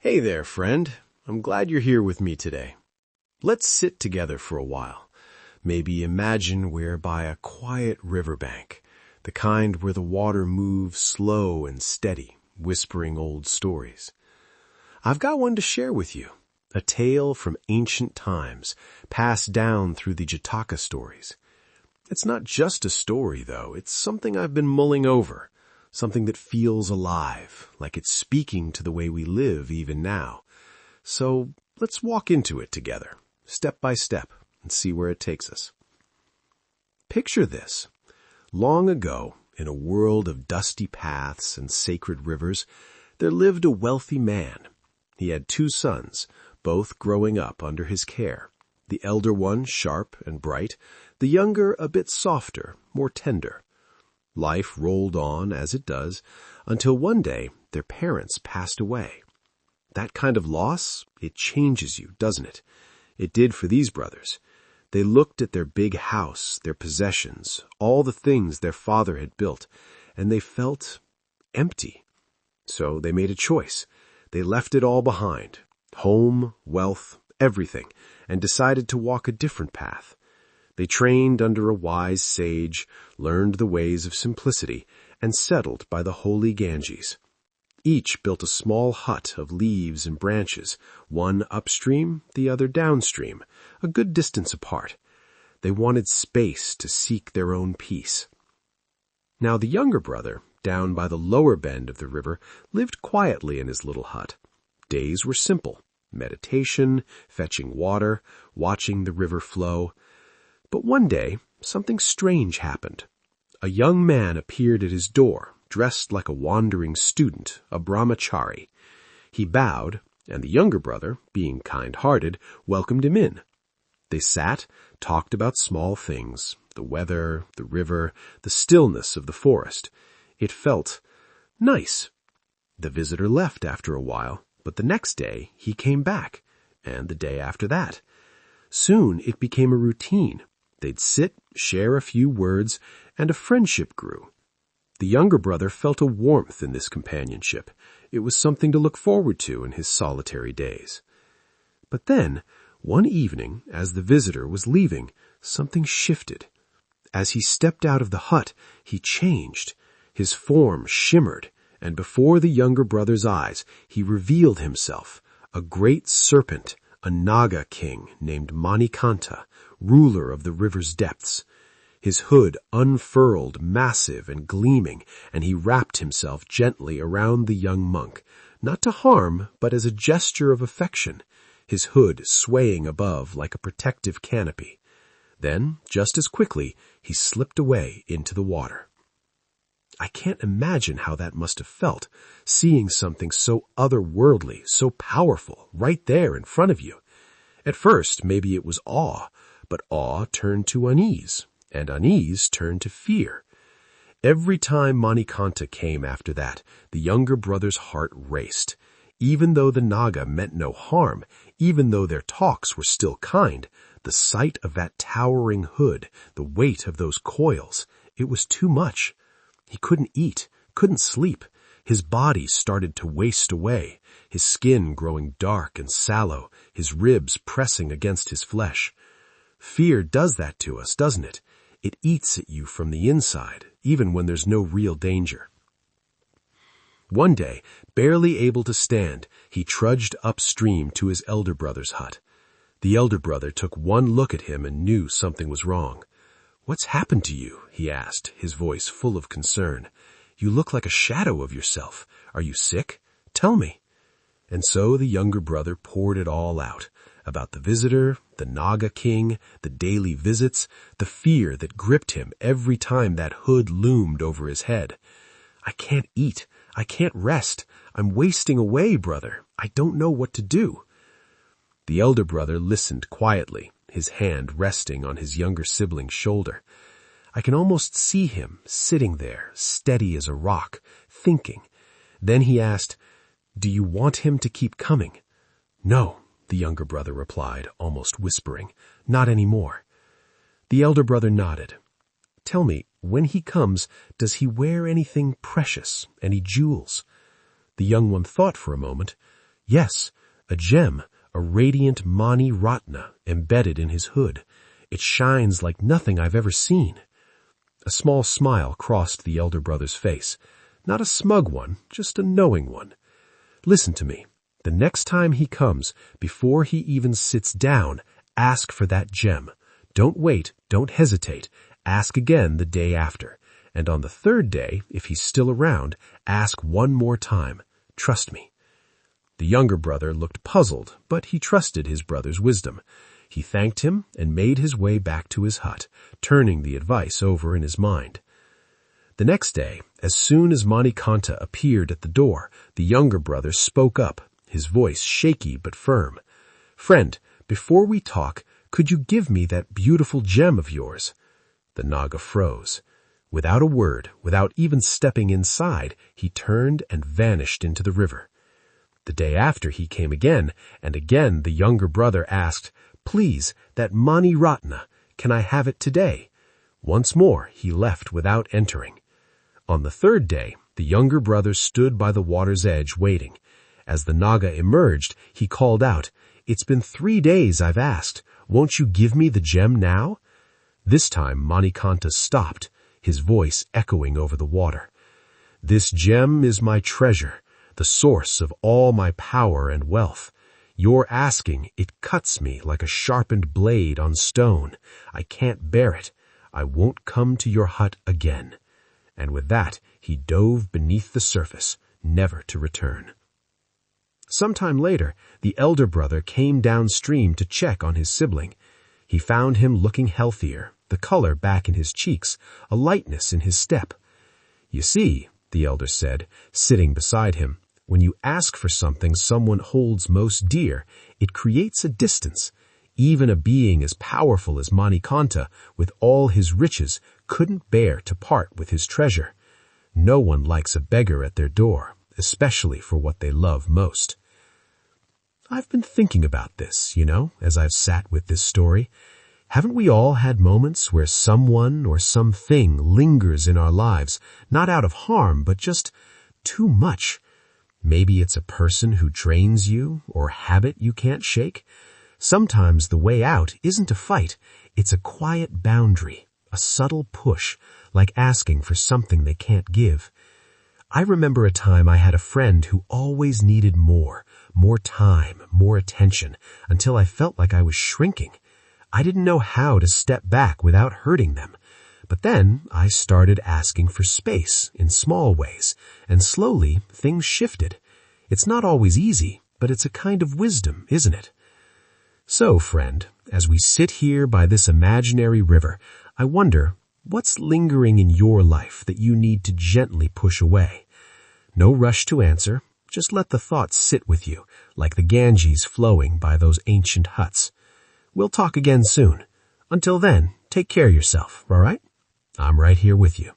Hey there, friend. I'm glad you're here with me today. Let's sit together for a while. Maybe imagine we're by a quiet riverbank, the kind where the water moves slow and steady, whispering old stories. I've got one to share with you, a tale from ancient times, passed down through the Jataka stories. It's not just a story, though. It's something I've been mulling over. Something that feels alive, like it's speaking to the way we live even now. So let's walk into it together, step by step, and see where it takes us. Picture this. Long ago, in a world of dusty paths and sacred rivers, there lived a wealthy man. He had 2 sons, both growing up under his care. The elder one sharp and bright, the younger a bit softer, more tender. Life rolled on as it does, until one day their parents passed away. That kind of loss, it changes you, doesn't it? It did for these brothers. They looked at their big house, their possessions, all the things their father had built, and they felt empty. So they made a choice. They left it all behind, home, wealth, everything, and decided to walk a different path. They trained under a wise sage, learned the ways of simplicity, and settled by the holy Ganges. Each built a small hut of leaves and branches, one upstream, the other downstream, a good distance apart. They wanted space to seek their own peace. Now the younger brother, down by the lower bend of the river, lived quietly in his little hut. Days were simple: meditation, fetching water, watching the river flow. But one day, something strange happened. A young man appeared at his door, dressed like a wandering student, a brahmachari. He bowed, and the younger brother, being kind-hearted, welcomed him in. They sat, talked about small things, the weather, the river, the stillness of the forest. It felt nice. The visitor left after a while, but the next day he came back, and the day after that. Soon it became a routine. They'd sit, share a few words, and a friendship grew. The younger brother felt a warmth in this companionship. It was something to look forward to in his solitary days. But then, one evening, as the visitor was leaving, something shifted. As he stepped out of the hut, he changed. His form shimmered, and before the younger brother's eyes, he revealed himself, a great serpent, a Naga king named Manikanta, ruler of the river's depths. His hood unfurled, massive and gleaming, and he wrapped himself gently around the young monk, not to harm, but as a gesture of affection, his hood swaying above like a protective canopy. Then, just as quickly, he slipped away into the water. I can't imagine how that must have felt, seeing something so otherworldly, so powerful, right there in front of you. At first, maybe it was awe, but awe turned to unease, and unease turned to fear. Every time Manikanta came after that, the younger brother's heart raced. Even though the Naga meant no harm, even though their talks were still kind, the sight of that towering hood, the weight of those coils, it was too much. He couldn't eat, couldn't sleep. His body started to waste away, his skin growing dark and sallow, his ribs pressing against his flesh. Fear does that to us, doesn't it? It eats at you from the inside, even when there's no real danger. One day, barely able to stand, he trudged upstream to his elder brother's hut. The elder brother took one look at him and knew something was wrong. "What's happened to you?" he asked, his voice full of concern. "You look like a shadow of yourself. Are you sick? Tell me." And so the younger brother poured it all out, about the visitor, the Naga king, the daily visits, the fear that gripped him every time that hood loomed over his head. "I can't eat. I can't rest. I'm wasting away, brother. I don't know what to do." The elder brother listened quietly, his hand resting on his younger sibling's shoulder. I can almost see him sitting there, steady as a rock, thinking. Then he asked, "Do you want him to keep coming?" "No," the younger brother replied, almost whispering. "Not anymore." The elder brother nodded. "Tell me, when he comes, does he wear anything precious, any jewels?" The young one thought for a moment. Yes, a gem, a radiant Mani Ratna embedded in his hood. It shines like nothing I've ever seen. A small smile crossed the elder brother's face. Not a smug one, just a knowing one. Listen to me. The next time he comes, before he even sits down, ask for that gem. Don't wait, don't hesitate. Ask again the day after. And on the third day, if he's still around, ask one more time. Trust me. The younger brother looked puzzled, but he trusted his brother's wisdom. He thanked him and made his way back to his hut, turning the advice over in his mind. The next day, as soon as Manikanta appeared at the door, the younger brother spoke up, his voice shaky but firm. "Friend, before we talk, could you give me that beautiful gem of yours?" The Naga froze. Without a word, without even stepping inside, he turned and vanished into the river. The day after he came again, and again the younger brother asked, "Please, that Mani Ratna, can I have it today?" Once more he left without entering. On the third day, the younger brother stood by the water's edge waiting. As the Naga emerged, he called out, "It's been 3 days I've asked. Won't you give me the gem now?" This time Manikanta stopped, his voice echoing over the water. "This gem is my treasure, the source of all my power and wealth. Your asking, it cuts me like a sharpened blade on stone. I can't bear it. I won't come to your hut again." And with that, he dove beneath the surface, never to return. Sometime later, the elder brother came downstream to check on his sibling. He found him looking healthier, the color back in his cheeks, a lightness in his step. "You see," the elder said, sitting beside him, "when you ask for something someone holds most dear, it creates a distance. Even a being as powerful as Manikanta, with all his riches, couldn't bear to part with his treasure. No one likes a beggar at their door, especially for what they love most." I've been thinking about this, as I've sat with this story. Haven't we all had moments where someone or something lingers in our lives, not out of harm, but just too much? Maybe it's a person who drains you, or habit you can't shake. Sometimes the way out isn't a fight, it's a quiet boundary, a subtle push, like asking for something they can't give. I remember a time I had a friend who always needed more time, more attention, until I felt like I was shrinking. I didn't know how to step back without hurting them. But then I started asking for space in small ways, and slowly things shifted. It's not always easy, but it's a kind of wisdom, isn't it? So, friend, as we sit here by this imaginary river, I wonder, what's lingering in your life that you need to gently push away? No rush to answer, just let the thoughts sit with you, like the Ganges flowing by those ancient huts. We'll talk again soon. Until then, take care of yourself, all right? I'm right here with you.